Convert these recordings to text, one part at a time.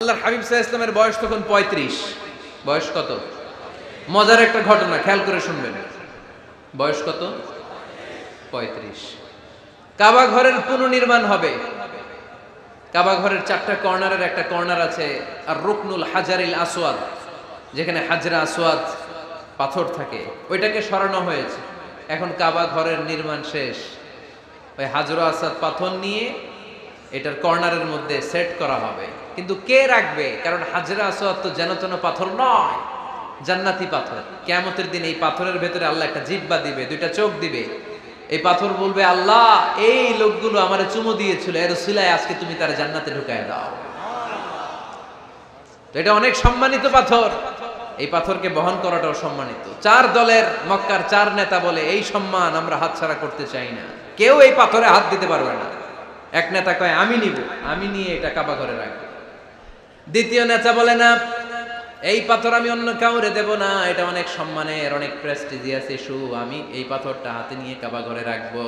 আল্লাহর হাবিব সাল্লাল্লাহু আলাইহি ওয়াসাল্লামের বয়স তখন ৩৫। বয়স কত? মজার একটা ঘটনা খেয়াল করে শুনবেন। বয়স কত? ৩৫। কাবা ঘরের পুনর্নির্মাণ হবে। কাবা ঘরের ৪টা কর্নারের একটা কর্নার আছে আর রুকনুল হাজারিল আসওয়াদ, যেখানে হাজরা আসওয়াদ পাথর থাকে, ওইটাকে সরানো হয়েছে। এখন কাবা ঘরের নির্মাণ শেষ। ওই হাজরা আসওয়াদ পাথর নিয়ে এটার কর্নারের মধ্যে সেট করা হবে। কিন্তু কে রাখবে? কারণ হাজরা আসওয়াদ তো যেন তেন পাথর নয়, জান্নাতি পাথর। কিয়ামতের দিন এই পাথরের ভেতরে আল্লাহ একটা জিহ্বা দিবে, দুইটা চোখ দিবে। এই পাথর বলবে, আল্লাহ এই লোকগুলো আমারে চুমু দিয়েছিল, এর উসিলায় আজকে তুমি তার জান্নাতে ঢুকায় দাও। তো এটা অনেক সম্মানিত পাথর, এই পাথরকে বহন করাটাও সম্মানিত। ৪ দলের মক্কার ৪ নেতা বলে এই সম্মান আমরা হাতছাড়া করতে চাই না, কেউ এই পাথরে হাত দিতে পারবে না। এক নেতা কয় আমি নিব, আমি নিয়ে এটা কাবা ঘরে রাখবো। দ্বিতীয় নেতা বলে না, এই পাথর আমি অন্য কাউরে দেব না, এটা অনেক সম্মানের, অনেক প্রেস্টিজিয়াস ইস্যু, আমি এই পাথরটা হাতে নিয়ে কাবা ঘরে রাখবো।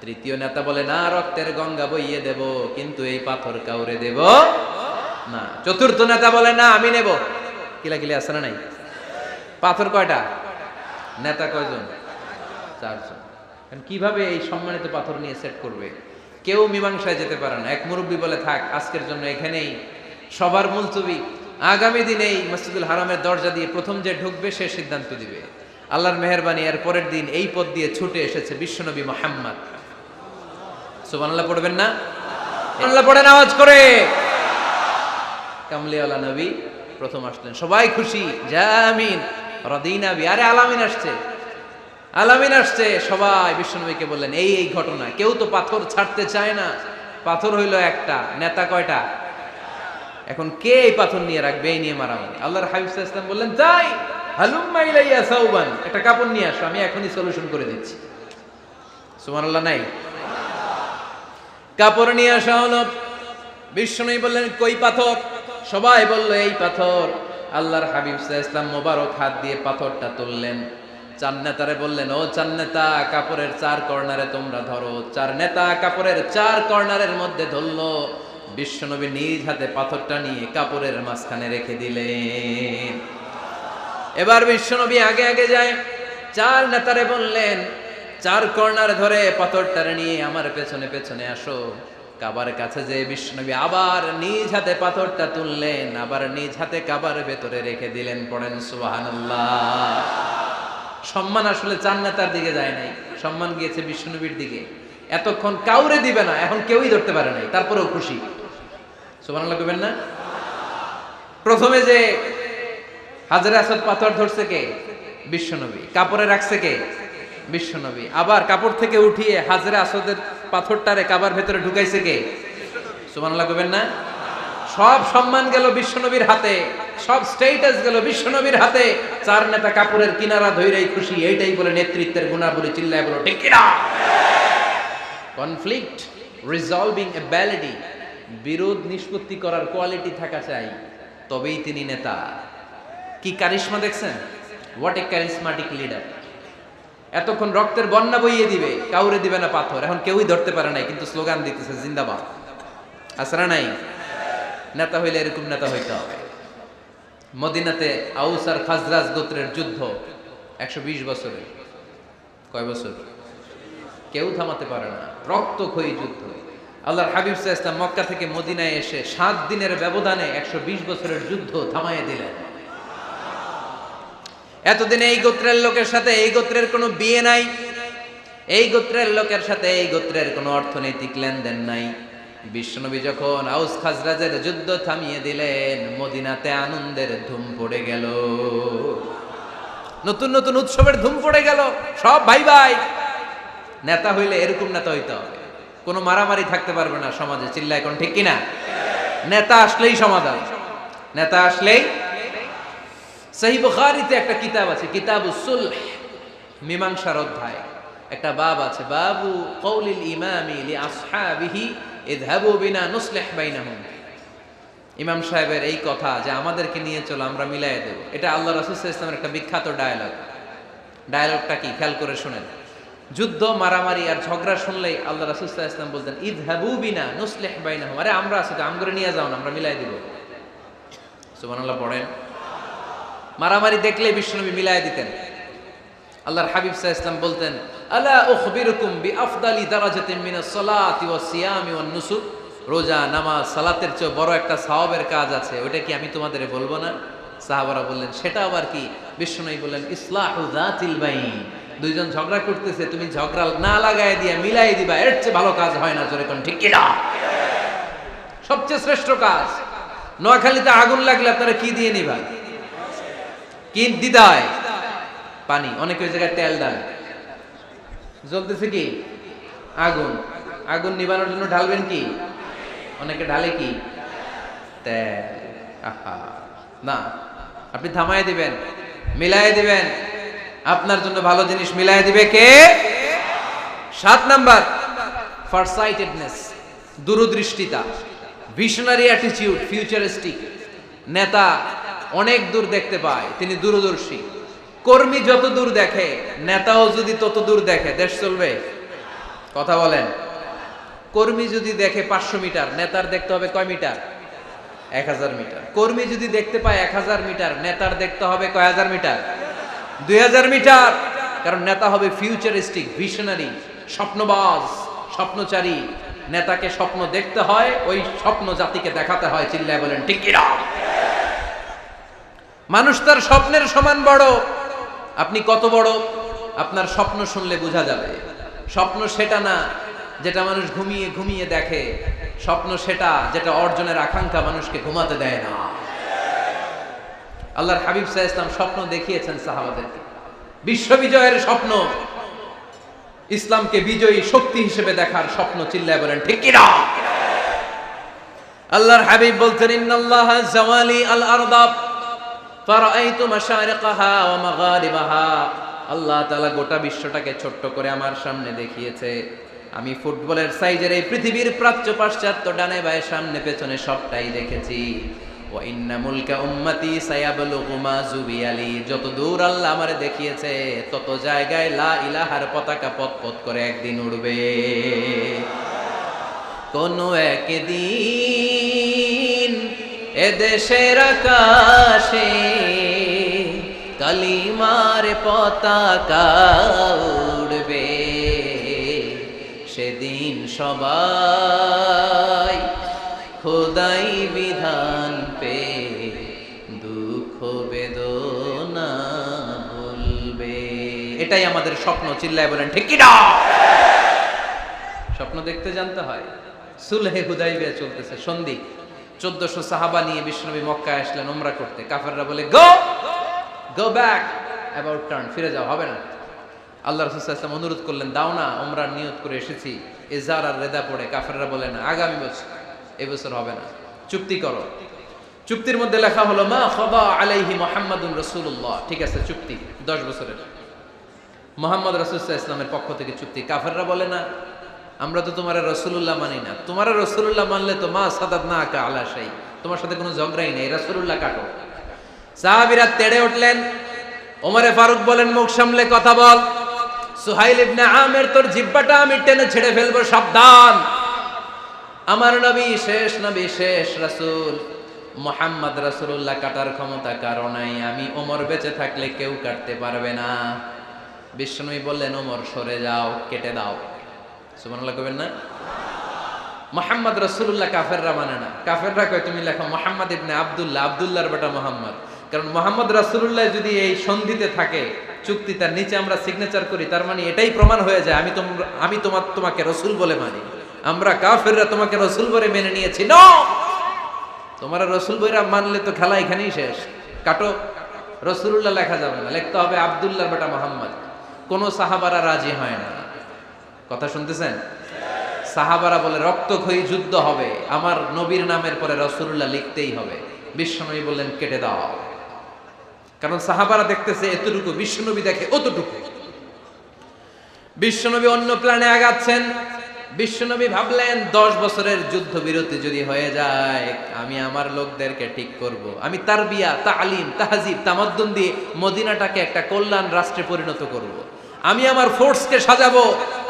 তৃতীয় নেতা বলে না, রক্তের গঙ্গা বইয়ে দেব, কিন্তু এই পাথর কাউরে দেব না। চতুর্থ নেতা বলে না, আমি নেব। কিলাকিলি আছে না নাই? পাথর কয়টা? নেতা কয়জন? ৪ জন। কিভাবে এই সম্মানিত পাথর নিয়ে সেট করবে? কেউ মীমাংসায় যেতে পারে না। এক মুরব্বী বলে, থাক আজকের জন্য এখানেই, সবার মুলতবি, আগামী দিনে এই মসজিদুল হারামের দরজা দিয়ে প্রথম যে ঢুকবে সে সিদ্ধান্ত দিবে। আল্লাহর মেহেরবানি, এর পরের দিন এই পথ দিয়ে ছুটে এসেছে বিশ্বনবী মুহাম্মদ। সুবহানাল্লাহ পড়বেন না? আল্লাহ পড়েন আওয়াজ করে। কামলিওয়ালা নবী প্রথম আসলেন, সবাই খুশি, জামিন রাদিনা বি। আরে আলামিন আসছে, আলামিন আসছে। সবাই বিশ্বনবীকে বললেন এই এই ঘটনা। কেউ তো পাথর ছাড়তে চায় না। পাথর হইল একটা, নেতা কয়টা? এখন কে এই পাথর নিয়ে রাখবে? এই নিয়ে মারামারি। আল্লাহর হাবিব সাল্লাল্লাহু আলাইহি ওয়াসাল্লাম বললেন, যাই হালুম্মা ইলাইয়া সাউবান, একটা কাপড় নিয়ে আসো, আমি এখনই সলিউশন করে দিচ্ছি। সুবহানাল্লাহ নাই? কাপড় নিয়ে আসা হলো। বিশ্বনবী বললেন, কই পাথর? সবাই বলল এই পাথর। আল্লাহর হাবিব সাল্লাল্লাহু আলাইহি ওয়াসাল্লাম মোবারক হাত দিয়ে পাথরটা তুললেন। ৪ নেতারে বললেন, ও ৪ নেতা, কাপড়ের ৪ কর্নারে তোমরা ধরো। ৪ নেতা কাপড়ের ৪ কর্নারের মধ্যে ধরলো। বিশ্বনবী নিজ হাতে পাথরটা নিয়ে কাপড়ের মাঝখানে রেখে দিলেন। এবার বিশ্বনবী আগে আগে যায়। ৪ নেতারে বললেন, ৪ কর্নার ধরে পাথরটারে নিয়ে আমার পেছনে পেছনে আসো। কাবার কাছে যে বিশ্বনবী আবার নিজ হাতে পাথরটা তুললেন, আবার নিজ হাতে কাবার ভেতরে রেখে দিলেন। পড়েন সুবহানাল্লাহ। সম্মান আসলে ৪ নেতার দিকে যায় নাই, সম্মান গিয়েছে বিশ্বনবীর দিকে। এতক্ষণ কাউরে দিবে না, এখন কেউই ধরতে পারে নাই, তারপরেও খুশি। সুবহানাল্লাহ কইবেন না? প্রথমে যে হাজরে আসওয়াদ পাথর ধরছে কে? বিশ্বনবী। কাপড়ে রাখছে কে? বিশ্বনবী। আবার কাপড় থেকে উঠিয়ে হাজরে আসওয়াদের পাথরটারে কাবার ভেতরে ঢুকাইছে কে? সুবহানাল্লাহ কইবেন না? সব সম্মান গেল বিশ্বনবীর হাতে, সব স্টেটাস গেল বিশ্বনবীর হাতে। ৪ নেতা কাপড়ের কিনারা ধইরাই খুশি। এইটাই বলে নেতৃত্বের গুণাবলী। চিল্লায় বলো ঠিক কিনা? কনফ্লিক্ট রিজলভিং অ্যাবিলিটি, বিরোধ নিষ্পত্তি করার কোয়ালিটি থাকা চাই, তবেই তিনি নেতা। কি কারিশমা দেখছেন? What a charismatic leader. এতক্ষণ রক্তের বন্যা বইয়ে দিবে, কাউরে দিবে না পাথর। এখন কেউই ধরতে পারে নাই, কিন্তু স্লোগান দিতেছে জিন্দাবাদ। আসরা নাই? নেতা হইলে এরকম নেতা হইতে হবে। মদিনাতে আউস আর খাজরাজ গোত্রের যুদ্ধ ১২০ বছরে। কয় বছর? কেউ থামাতে পারে না, রক্তক্ষয়ী যুদ্ধ। আল্লাহর হাবিব সাল্লাল্লাহু আলাইহি ওয়াসাল্লাম মক্কা থেকে মদিনায় এসে ৭ দিনের ব্যবধানে ১২০ বছরের যুদ্ধ থামাইয়ে দিলেন। এতদিনে এই গোত্রের লোকের সাথে এই গোত্রের কোনো বিয়ে নাই, এই গোত্রের লোকের সাথে এই গোত্রের কোনো অর্থনৈতিক লেনদেন নাই। বিশ্বনবী যখন আউস খাজরাজের যুদ্ধ থামিয়ে দিলেন, মদিনাতে আনন্দের ধুম পড়ে গেল, নতুন নতুন উৎসবের ধুম পড়ে গেল। সব ভাই ভাই। নেতা হইলে এরকম নেতা হইতে হবে, কোনো মারামারি থাকতে পারবে না সমাজে। চিল্লায় কোন ঠিক কিনা? নেতা আসলেই সমাধান, নেতা আসলেই। সহিহ বুখারীতে একটা কিতাব আছে, কিতাবুস সুলহ, মীমাংসার অধ্যায়। একটা বাব আছে, বাবু কওলিল ইমামি লি আসহাবিহি ইযহাবু বিনা নুসলিহ বাইনাহুম। ইমাম সাহেবের এই কথা যে আমাদেরকে নিয়ে চলো, আমরা মিলাইয়ে দেব, এটা আল্লাহ রাসূল সাল্লাল্লাহু আলাইহি ওয়াসাল্লামের একটা বিখ্যাত ডায়ালগ। ডায়ালগটা কি খেয়াল করে শুনেন। যুদ্ধ মারামারি আর ঝগড়া শুনলেই আল্লাহ রাসূল সাল্লাল্লাহু আলাইহি ওয়াসাল্লাম বলতেন, ইযহাবু বিনা নুসলিহ বাইনাহুম। আরে আমরা আছি তো, আমগরে নিয়ে যাও না, আমরা মিলাই দিব। সুবহানাল্লাহ পড়েন। মারামারি দেখলে বিশ্বনবী মিলায় দিতেন। আল্লাহর হাবিব সাল্লাল্লাহু আলাইহি ওয়াসাল্লাম বলতেন, আলা উখবিরুকুম বিআফদালি দারাজাতিন মিনাস সালাতি ওয়াস সিয়ামি ওয়ান নুসুক, রোজা নামাজ সালাতের চেয়ে বড় একটা সওয়াবের কাজ আছে, ওটা কি আমি তোমাদের বলবো না? সাহাবারা বললেন, সেটা আবার কি? বিশ্বনবী বললেন, ইসলাহু যাতিল বাইন, দুইজন ঝগড়া করতেছে, তুমি ঝগড়া না লাগায় দিয়ে মিলাই দিবা, এর চেয়ে ভালো কাজ হয় না। জোরে কোন ঠিক কিনা? সবচেয়ে শ্রেষ্ঠ কাজ। নোয়াখালীতে আগুন লাগলে আপনারা কি দিয়ে নিবা? কি দিদায়? পানি। অনেকে ওই জায়গায় তেল ডালে। জ্বলতেছে কি? আগুন। আগুন নিবানোর জন্য ঢালবেন কি? অনেকে ঢালে কি? তেল। আহা না, আপনি থামায় দিবেন, মিলায় দিবেন। আপনার জন্য ভালো জিনিস মিলায় দিবে কে? 7 নাম্বার, ফারসাইটেডনেস, দূরদৃষ্টিতা, ভিশনারি অ্যাটিটিউড, ফিউচারিস্টিক। নেতা অনেক দূর দেখতে পায়, তিনি দূরদর্শী। কর্মী যত দূর দেখে, নেতাও যদি তত দূর দেখে, দেশ চলবে? কথা বলেন। কর্মী যদি দেখে 500 মিটার, নেতার দেখতে হবে কয় মিটার? 1000 মিটার। কর্মী যদি দেখতে পায় 1000 মিটার, নেতার দেখতে হবে কয় হাজার মিটার? 2000 মিটার। কারণ নেতা হবে ফিউচারিস্টিক, ভিশনারি, স্বপ্নবাজ, স্বপ্নচারী। নেতাকে স্বপ্ন দেখতে হয়, ওই স্বপ্ন জাতিকে দেখাতে হয়। চিল্লায় বলেন ঠিক কিনা? মানুষ তার স্বপ্নের সমান বড়। আপনি কত বড় আপনার স্বপ্ন শুনলে বোঝা যাবে। স্বপ্ন সেটা না যেটা মানুষ ঘুমিয়ে ঘুমিয়ে দেখে, স্বপ্ন সেটা যেটা অর্জনের আকাঙ্ক্ষা মানুষকে ঘুমাতে দেয় না। আল্লাহর হাবিব সাল্লাল্লাহু আলাইহি ওয়াসাল্লাম স্বপ্ন দেখিয়েছেন সাহাবাদেরকে, বিশ্ববিজয়ের স্বপ্ন, ইসলামকে বিজয়ী শক্তি হিসেবে দেখার স্বপ্ন। চিল্লায় বলেন ঠিক কিনা? আল্লাহর হাবিব বলতেন, ইন্নাল্লাহা জাওয়ালি আল আরদা ফারাআইতু মাশারিকাহা ওয়া মাগারিবাহা। আল্লাহ তাআলা গোটা বিশ্বটাকে ছোট্ট করে আমার সামনে দেখিয়েছে। আমি ফুটবলের সাইজের এই পৃথিবীর প্রাচ্য পাশ্চাত্য ডানে বায়ে সামনে পেছনে সবটাই দেখেছি। ওয়া ইন্না মুলকা উম্মতি সায়াবলুগু মা জুবিয়ালি। যত দূর আল্লাহ আমারে দেখিয়েছে, তত জায়গায় লা ইলাহার পতাকা পথ করে একদিন উড়বে। কোন একদিন এদেশের আকাশে কালিমার পতাকা উড়বে। সেদিন সবাই খোদাই বিধান পে দুঃখ বেদনা ভুলবে। এটাই আমাদের স্বপ্ন। চিল্লায় বলেন ঠিক কিনা? স্বপ্ন দেখতে জানতে হয়। সুলহে হুদাইবিয়া চলতেছে, সন্ধি। 1400 সাহাবা নিয়ে বিশ্বনবী মক্কায় আসলেন উমরা করতে। কাফেররা বলে গো ব্যাক, অ্যাবাউট টার্ন, ফিরে যাও, হবে না। আল্লাহ রাসূল সাল্লাল্লাহু আলাইহি ওয়াসাল্লাম অনুরোধ করলেন, দাও না, উমরার নিয়ত করে এসেছি। ইজার আর রেদা পড়ে কাফেররা বলে না, আগামী বছর, এই বছর হবে না, চুক্তি করো। চুক্তির মধ্যে লেখা হলো মা খাদা আলাইহি মুহাম্মাদুর রাসূলুল্লাহ। ঠিক আছে, চুক্তি 10 বছরের, মুহাম্মদ রাসূল সাল্লাল্লাহু আলাইহি ওয়াসাল্লামের পক্ষ থেকে চুক্তি। কাফেররা বলে না, আমরা তো তোমার রাসূলুল্লাহ মানি না। তোমার রাসূলুল্লাহ মানলে তো মা সাদাদনাকা আলা শাই, তোমার সাথে কোনো ঝগড়াই নেই, রাসূলুল্লাহ কাটো। সাহাবীরা তেড়ে উঠলেন। ওমরে ফারুক বলেন, মুখ সামলে কথা বল। সুহাইল ইবনে আমির, তোর জিহ্বাটা আমি টেনে ছেড়ে ফেলবো, সাবধান। আমার নবী শেষ নবী, শেষ রাসূল মুহাম্মদ রাসূলুল্লাহ কাটার ক্ষমতা কারো নাই। আমি ওমর বেঁচে থাকলে কেউ কাটতে পারবে না। বিশ্বনবী বললেন, ওমর সরে যাও, কেটে দাও। সুবহানাল্লাহ কইবেন না? মুহাম্মদ রাসূলুল্লাহ কাফেররা মানে না। কাফেররা কয় তুমি লেখো মুহাম্মদ ইবনে আব্দুল্লাহ, আব্দুল্লাহর বেটা মুহাম্মদ। কারণ মুহাম্মদ রাসূলুল্লাহ যদি এই সন্ধিতে থাকে, চুক্তি তার নিচে আমরা সিগনেচার করি, তার মানে এটাই প্রমাণ হয়ে যায় আমি তোমাকে রাসূল বলে মানি। আমরা কাফেররা তোমাকে রাসূল বলে মেনে নিয়েছি। নো, তোমরা রাসূল বইরা মানলে তো খেলা এখানেই শেষ। কাটো, রাসূলুল্লাহ লেখা যাবে না, লিখতে হবে আব্দুল্লাহর বেটা মুহাম্মদ। কোন সাহাবারা রাজি হয় না। কথা শুনতেছেন? সাহাবারা বলে রক্তক্ষয়ী যুদ্ধ হবে, আমার নবীর নামের পরে রাসূলুল্লাহ লিখতেই হবে। বিশ্বনবী বললেন, কেটে দাও। কারণ সাহাবারা দেখতেছে এতটুকু, বিশ্বনবী দেখে অতটুকু। বিশ্বনবী অন্য প্ল্যানে আগাচ্ছেন। বিশ্বনবী ভাবলেন 10 বছরের যুদ্ধবিরতি যদি হয়ে যায়, আমি আমার লোকদেরকে ঠিক করব। আমি তারবিয়া, তালিম, তাহজিব, তামাদ্দুন দিয়ে মদিনাটাকে একটা কল্যাণ রাষ্ট্রে পরিণত করব। আমি আমার ফোর্সকে সাজাবো,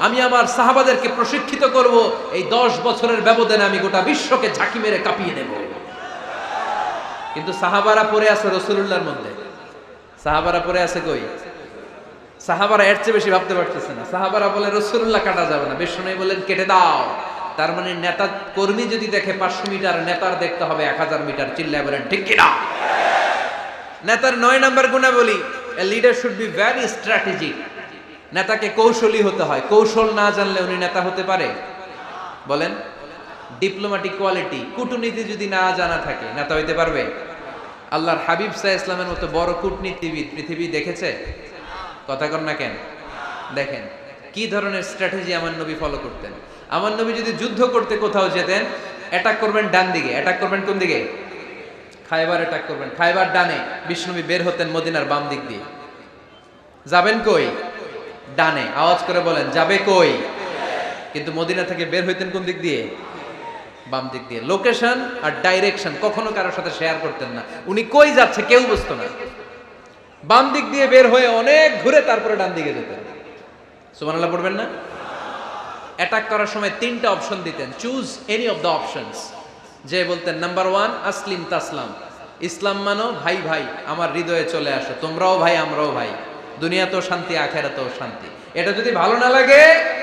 আমি আমার সাহাবাদেরকে প্রশিক্ষিত করব। এই 10 বছরের ব্যবধানে আমি গোটা বিশ্বকে ঝাঁকি মেরে কাঁপিয়ে দেব। কিন্তু সাহাবারা পড়ে আছে রাসূলুল্লাহর মধ্যে। সাহাবারা পড়ে আছে কই? সাহাবারা এর চেয়ে বেশি ভাবতে পারতেছে না। সাহাবারা বলে রাসূলুল্লাহ কাটা যাবে না, বিশ্বনবী বলেন কেটে দাও। তার মানে নেতা কর্মী যদি দেখে 500 মিটার, নেতার দেখতে হবে 1000 মিটার। চিল্লায় বলেন ঠিক কি না? নেতার 9 নাম্বার গুণাবলী, a leader should be very strategic. নেতাকে কৌশলী হতে হয়। কৌশল না জানলে উনি নেতা হতে পারে? বলেন। ডিপ্লোম্যাটিক কোয়ালিটি, কূটনীতি যদি না জানা থাকে নেতা হইতে পারবে? আল্লাহর হাবিব সাল্লাল্লাহু আলাইহি ওয়াসাল্লামের মতো বড় কূটনীতিবিদ পৃথিবী দেখেছে? কথা কর না কেন? দেখেন কি ধরনের স্ট্র্যাটেজি আমার নবী ফলো করতেন। আমার নবী যদি যুদ্ধ করতে কোথাও যেতেন, অ্যাটাক করবেন ডান দিকে, অ্যাটাক করবেন কোন দিকে? খায়বার অ্যাটাক করবেন, খায়বার ডানে। বিষ্ণুনবী বের হতেন মদিনার বাম দিক দিয়ে। যাবেন কই? ডানে। আওয়াজ করে বলেন যাবে কই? কিন্তু মদিনা থেকে বের হইতেন কোন দিক দিয়ে? বাম দিক দিয়ে। লোকেশন আর ডাইরেকশন কখনো কারোর সাথে শেয়ার করতেন না। উনি কই যাচ্ছে কেউ বুঝতো না। বাম দিক দিয়ে বের হয়ে অনেক ঘুরে তারপরে ডান দিকে যেতেন। সুবহানাল্লাহ পড়বেন না? অ্যাটাক করার সময় 3টা অপশন দিতেন, choose any of the options. যে বলতেন নাম্বার 1 আসলিম তাসলাম, ইসলাম মানো, ভাই ভাই আমার হৃদয়ে চলে আসো, তোমরাও ভাই আমরাও ভাই, দুনিয়াতেও শান্তি আখিরাতেও শান্তি। এটা যদি ভালো না লাগে,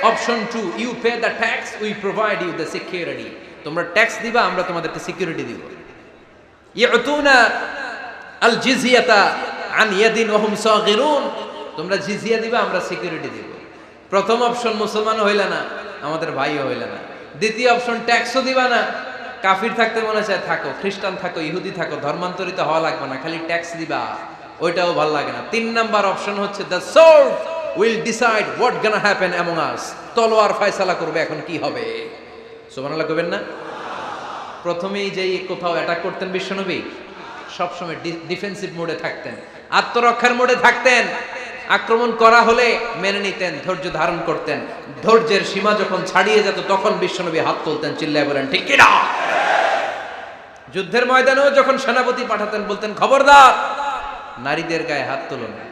option 2 you pay the tax, we provide you the security. তোমরা ট্যাক্স দিবা, আমরা তোমাদেরকে সিকিউরিটি দিব। ইয়াতুনা আল জিজিয়াতা আন ইয়াদিন ওয়া হুম সাগিরুন, তোমরা জিজিয়া দিবা, আমরা সিকিউরিটি দিব। প্রথম অপশন মুসলমান হইলা না, আমাদের ভাইও হইলা না। দ্বিতীয় অপশন ট্যাক্সও দিবা না, কাফির থাকতে মনে চায় থাকো, খ্রিস্টান থাকো, ইহুদি থাকো, ধর্মান্তরিত হওয়া লাগবে না, খালি ট্যাক্স দিবা, ওইটাও ভালো লাগে না। 3 নাম্বার অপশন হচ্ছে the sword will decide what gonna happen among আস, তলোয়ার ফয়সালা করবে এখন কি হবে। সুবহানাল্লাহ কইবেন না? প্রথমেই যেই কোথাও অ্যাটাক করতেন বিশ্বনবী, সবসময় ডিফেন্সিভ মোডে থাকতেন, আত্মরক্ষার মোডে থাকতেন। আক্রমণ করা হলে মেনে নিতেন, ধৈর্য ধারণ করতেন। ধৈর্যের সীমা যখন ছাড়িয়ে যেত তখন বিশ্বনবী হাত তুলতেন, চিল্লায় বলেন ঠিক কি না? যুদ্ধের ময়দানেও যখন সেনাপতি পাঠাতেন বলতেন খবরদার নারীদের গায়ে হাত তুলো না,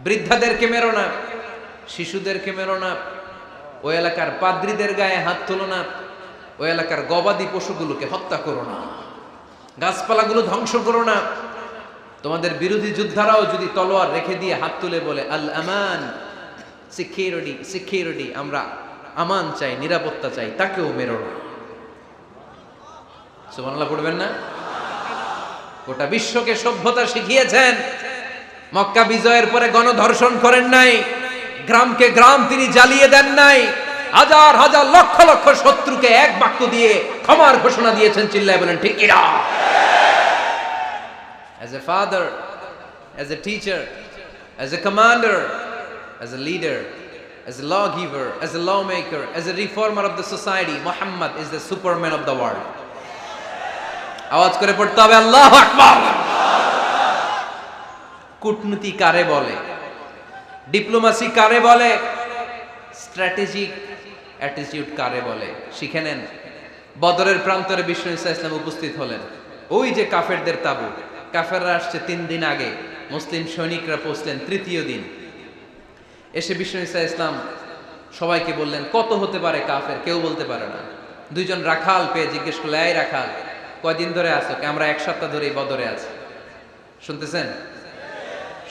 বৃদ্ধাদেরকে মেরো না, শিশুদেরকে মেরো না, ওই এলাকার পাদ্রীদের গায়ে হাত তুলো না, ওই এলাকার গবাদি পশুগুলোকে হত্যা করো না, গাছপালাগুলো ধ্বংস করো না। তোমাদের বিরোধী যোদ্ধারাও যদি তলোয়ার রেখে দিয়ে হাত তুলে বলে আল আমান, সিকিউরিটি সিকিউরিটি, আমরা আমান চাই, নিরাপত্তা চাই, তাকেও মেরো না। সুবহানাল্লাহ পড়বেন না? গোটা বিশ্বকে সভ্যতা শিখিয়েছেন। মক্কা বিজয়ের পরে গণধর্ষণ করেন নাই, গ্রামকে গ্রাম তিনি জ্বালিয়ে দেন নাই, হাজার হাজার লক্ষ লক্ষ শত্রুকে এক বাক্য দিয়ে ক্ষমার ঘোষণা দিয়েছেন, চিল্লায় বলেন ঠিক কি না? As a father, as a teacher, as a commander, as a leader, as a lawgiver, as a lawmaker, as a reformer of the society, Muhammad is the superman of the world. আওয়াজ করে পড়তে হবে আল্লাহু আকবার। কূটনীতি কারে বলে? Diplomacy কারে বলে? স্ট্র্যাটেজিক অ্যাটিটিউড কারে বলে? শিখে নেন। বদরের প্রান্তরে বিষ্ণু ঈসা ইসলাম উপস্থিত হলেন। ওই যে কাফেরদের তাবু, কাফেররা আসছে 3 দিন আগে, মুসলিম সৈনিকরা পৌঁছলেন 3য় দিন। এসে বিষ্ণু ঈসা ইসলাম সবাইকে বললেন কত হতে পারে কাফের, কেউ বলতে পারে না। 2 জন রাখাল পেয়ে জিজ্ঞেস করলে, এই রাখাল কয়দিন ধরে আছো? আমরা 1 সপ্তাহ ধরে এই বদরে আছি। শুনতেছেন?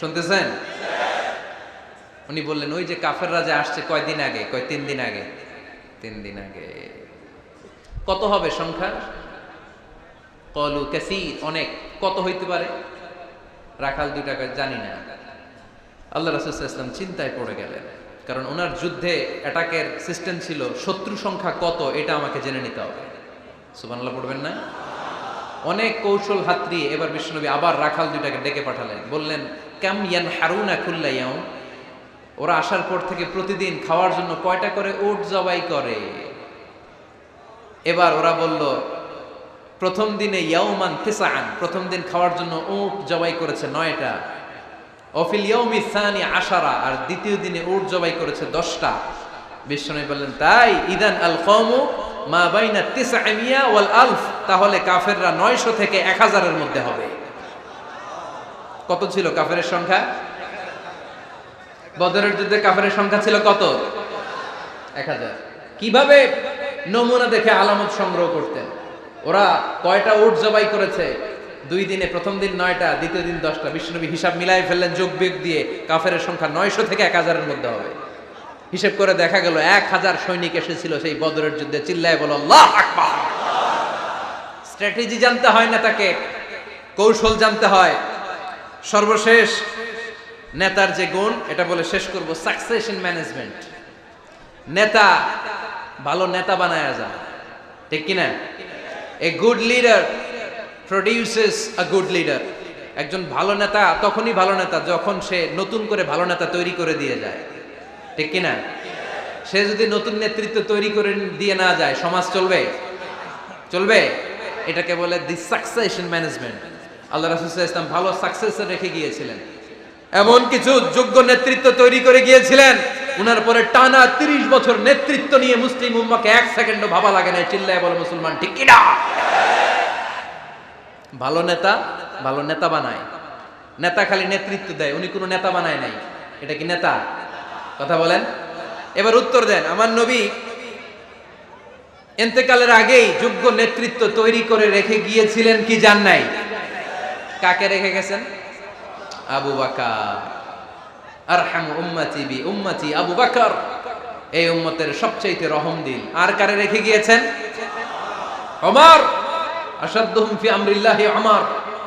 শুনতেছেন? উনি বললেন ওই যে কাফেররা যে আসছে কয়দিন আগে? কয় 3 দিন আগে। 3 দিন আগে। কত হবে সংখ্যা? কলু কাসীর, অনেক। কত হইতে পারে? রাখাল 2টা জানি না। আল্লাহ রাসূল সাল্লাল্লাহু আলাইহি ওয়াসাল্লাম চিন্তায় পড়ে গেলেন, কারণ ওনার যুদ্ধে অ্যাটাকের সিস্টেম ছিল শত্রু সংখ্যা কত এটা আমাকে জেনে নিতে হবে। সুবহানাল্লাহ পড়বেন না? অনেক কৌশল হাতড়িয়ে এবার বিশ্বনবী আবার রাখাল 2টাকে ডেকে পাঠালেন, বললেন কাম ইয়ানহারুনা কুল্লা ইয়াউম, ওরা আসার পর থেকে প্রতিদিন খাওয়ার জন্য কয়টা করে উট জবাই করে? এবার ওরা বলল প্রথম দিনে ইয়াউমান তিসআন, প্রথম দিন খাওয়ার জন্য উট জবাই করেছে 9টা। অফিল ইয়াউমি সানি 10, আর দ্বিতীয় দিনে উট জবাই করেছে 10টা। বিশ্বনবী বললেন তাই ইদান আল কওমু মা বাইনা 900 ওয়াল আলফ, তাহলে কাফেররা 900 থেকে 1000 এর মধ্যে হবে। কত ছিল কাফেরের সংখ্যা? বদরের যুদ্ধে কাফেরের সংখ্যা ছিল কত? 1000। কিভাবে নমুনা দেখে আলামত সংগ্রহ করতেন? ওরা কয়টা উট জবাই করেছে, 2 দিনে প্রথম দিন 9টা, দ্বিতীয় দিন 10টা। বিশ্বনবী হিসাব মিলাই ফেললেন যোগ বিয়োগ দিয়ে, কাফেরের সংখ্যা 900 থেকে 1000-এর মধ্যে হবে। হিসেব করে দেখা গেল 1000 সৈনিক এসেছিল সেই বদরের যুদ্ধে। চিল্লায় বলো আল্লাহু আকবার। স্ট্র্যাটেজি জানতে হয় না, তাকে কৌশল জানতে হয়। সর্বশেষ নেতার যে গুণ, এটা বলে শেষ করব, সাকসেশন ম্যানেজমেন্ট। নেতা ভালো নেতা বানায়া যায়, ঠিক কিনা? A good leader produces a good leader. একজন ভালো নেতা তখনই ভালো নেতা যখন সে নতুন করে ভালো নেতা তৈরি করে দিয়ে যায়, ঠিক কিনা? সে যদি নতুন নেতৃত্ব তৈরি করে দিয়ে না যায়, সমাজ চলবে? চলবে? এটাকে বলে দি সাকসেশন ম্যানেজমেন্ট। আল্লাহ রাসূল সাল্লাল্লাহু আলাইহি ওয়াসাল্লাম ভালো সাকসেসর রেখে গিয়েছিলেন, এমন কিছু যোগ্য নেতৃত্ব তৈরি করে গিয়েছিলেন, উনার পরে টানা 30 বছর নেতৃত্ব নিয়ে মুসলিম উম্মাহকে 1 সেকেন্ডও ভাবা লাগে না। চিল্লায় বলো মুসলমান, ঠিক কিনা? ভালো নেতা বানায়। নেতা খালি নেতৃত্ব দেয়, উনি কোনো নেতা বানায় নাই। এটা কি নেতা? কথা বলেন। এবার উত্তর দেন। আমার নবী ইন্তেকালের আগেই যোগ্য নেতৃত্ব তৈরি করে রেখে গিয়েছিলেন কি জান নাই? কাকে রেখে গেছেন? আবু বকর। আরহামু উম্মতি বি উম্মতি আবু বকর। এই উম্মতের সবচেয়ে রহমদিল। আর কারে রেখে গিয়েছেন? ওমর। আশাদ্দুহুম ফি আমরিল্লাহি ওমর।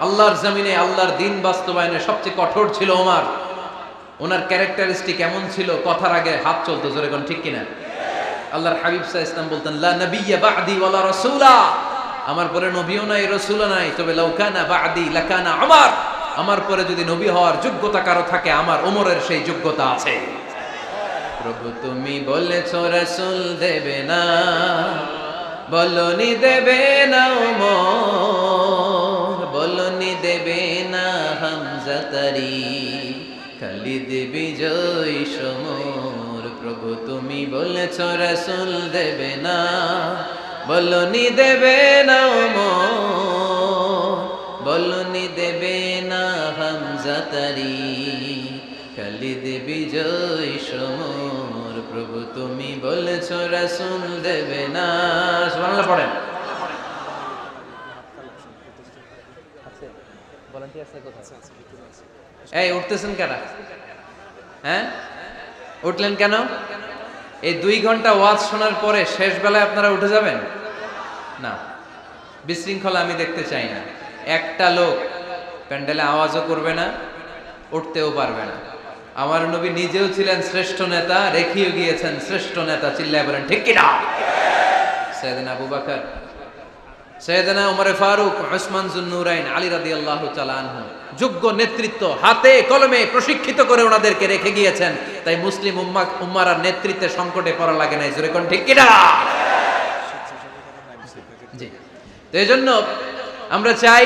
আল্লাহর জমিনে আল্লাহর দ্বীন বাস্তবায়নে সবচেয়ে কঠোর ছিল ওমর। ওনার ক্যারেক্টারিস্টিক এমন ছিল, কথার আগে হাত চলতো, জোরে কোন ঠিক কিনা? আল্লাহর হাবিব সাল্লাল্লাহু আলাইহি ওয়াসাল্লাম বলতেন, লা নাবিয়্যা বা'দি ওয়ালা রাসূলা। আমার পরে নবীও নাই, রাসূলও নাই, তবে লাউ কানা বা'দি লাকানা ওমর। আমার পরে যদি নবী হওয়ার যোগ্যতা কারো থাকে, আমার ওমরের সেই যোগ্যতা আছে। প্রভু তুমি বলেছো রাসূল দেবে না, বলনি দেবে না ওমর, বলনি দেবে না হামজা তারি, খালিদ বিজয় সমর। প্রভু তুমি বলেছো রাসূল দেবে না, বলনি দেবে না ওমর, বলনি দেবে না হামজা তারি, খালিদ বিজয় সমর। প্রভু তুমি বলেছো রাসূল দেবে না। সুবহানাল্লাহ পড়েন। এই উঠতেছেন কেন? হ্যাঁ, উঠলেন কেন? এই 2 ঘন্টা ওয়াজ শোনার পরে শেষ বেলায় আপনারা উঠে যাবেন না? বিশৃঙ্খলা আমি দেখতে চাই না। একটা লোক প্যান্ডেলে আওয়াজও করবে না, উঠতেও পারবে না। আমার নবী নিজেও ছিলেন শ্রেষ্ঠ নেতা, রেখেও গিয়েছেন শ্রেষ্ঠ নেতা। চিল্লায় বলেন ঠিক কিনা? সাইয়েদনা আবু বকর, সাইয়েদনা ওমর ফারুক, উসমান যুন্নুরাইন, আলী রাদিয়াল্লাহু তাআলা আনহু যোগ্য নেতৃত্ব হাতে কলমে প্রশিক্ষিত করে ওনাদেরকে রেখে গিয়েছেন। তাই মুসলিম উম্মার নেতৃত্বের সংকটে পড়া লাগে নাই। জোরে কোন ঠিক কিনা? জি। তো এইজন্য আমরা চাই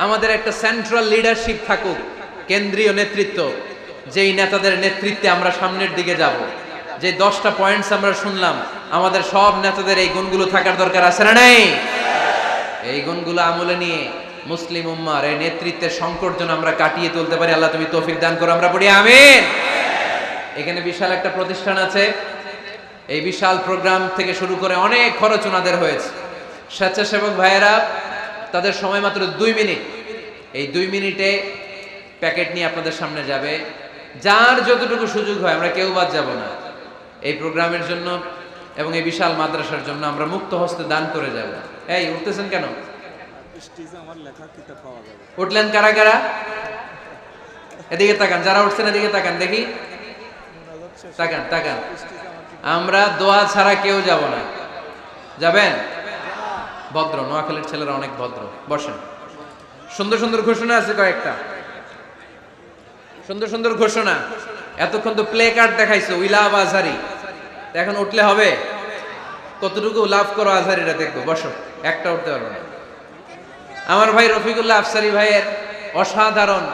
আমাদের একটা সেন্ট্রাল লিডারশিপ থাকুক, কেন্দ্রীয় নেতৃত্ব, যেই নেতাদের নেতৃত্বে আমরা সামনের দিকে যাব। যে 10টা পয়েন্টস আমরা শুনলাম, আমাদের সব নেতাদের এই গুণগুলো থাকার দরকার আছে না নাই? এই গুণগুলো আমলে নিয়ে মুসলিম উম্মার এই নেতৃত্বের সংকট যেন আমরা কাটিয়ে তুলতে পারি। আল্লাহ তুমি তৌফিক দান করো, আমরা পড়ি আমিন। এখানে বিশাল একটা প্রতিষ্ঠান আছে। এই বিশাল প্রোগ্রাম থেকে শুরু করে অনেক খরচ ওনাদের হয়েছে। স্বেচ্ছাসেবক ভাইয়েরা তাদের সময় মাত্র 2 মিনিট। এই 2 মিনিটে প্যাকেট নিয়ে আপনাদের সামনে যাবে। যার যতটুকু সুযোগ হয়, আমরা কেউ বাদ যাব না। এই প্রোগ্রামের জন্য এবং এই বিশাল মাদ্রাসার জন্য আমরা মুক্ত হস্তে দান করে যাব। এই উঠতেছেন কেন? উঠলেন কারা কারা? এদিকে তাকান, যারা উঠছেন এদিকে তাকান, দেখি তাকান তাকান। আমরা দোয়া ছাড়া কেউ যাব না। যাবেন? ভদ্র, নোয়াখালীর ছেলেরা অনেক ভদ্র। বসেন। সুন্দর সুন্দর ঘোষণা আছে কয়েকটা, সুন্দর সুন্দর ঘোষণা। এতক্ষণ তো প্লে কার্ড দেখাইছো, উই লাভ আজহারি। এখন উঠলে হবে? কতটুকু লাভ করো আজহারিরা দেখবো। বসো, একটা উঠতে পারবো না। আমার ভাই রফিকুল্লাহ আফসারি ভাইয়ের অসাধারণ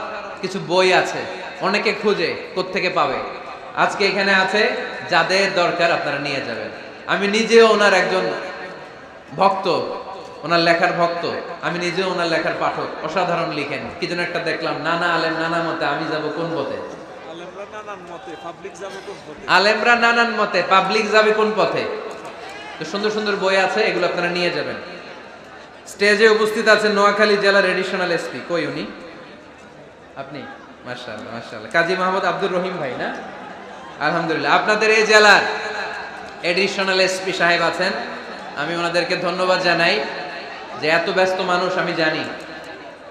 কিছু বই আছে, অনেকে খুঁজে কোত্থেকে পাবে। আজকে এখানে আছে, যাদের দরকার আপনারা নিয়ে যাবেন। আমি নিজেও ওনার একজন ভক্ত, ওনার লেখার ভক্ত। আমি নিজেও ওনার লেখার পাঠক। অসাধারণ লিখেন। কি যেন একটা দেখলাম, নানা আলেম নানা মতে, আমি যাব কোন পথে? আলেমরা নানান মতে, পাবলিক যাবে কোন পথে? তো সুন্দর সুন্দর বই আছে, এগুলো আপনারা নিয়ে যাবেন। স্টেজে উপস্থিত আছেন নোয়াখালী জেলার এডিশনাল এসপি, কই উনি? আপনি? মাশাআল্লাহ মাশাআল্লাহ, কাজী মোহাম্মদ আব্দুর রহিম ভাই না? আলহামদুলিল্লাহ, আপনাদের এই জেলার এডিশনাল এসপি সাহেব আছেন। আমি ওনাদেরকে ধন্যবাদ জানাই যে এত ব্যস্ত মানুষ আমি জানি,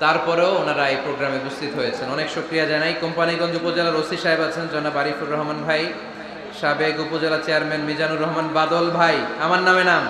তারপরেও ওনারা এই প্রোগ্রামে উপস্থিত হয়েছেন, অনেক শুকরিয়া জানাই। কোম্পানিগঞ্জ উপজেলার ওসি সাহেব আছেন জনাব আরিফুর রহমান ভাই, সাবেক উপজেলা চেয়ারম্যান মিজানুর রহমান বাদল ভাই, আমার নামে নাম।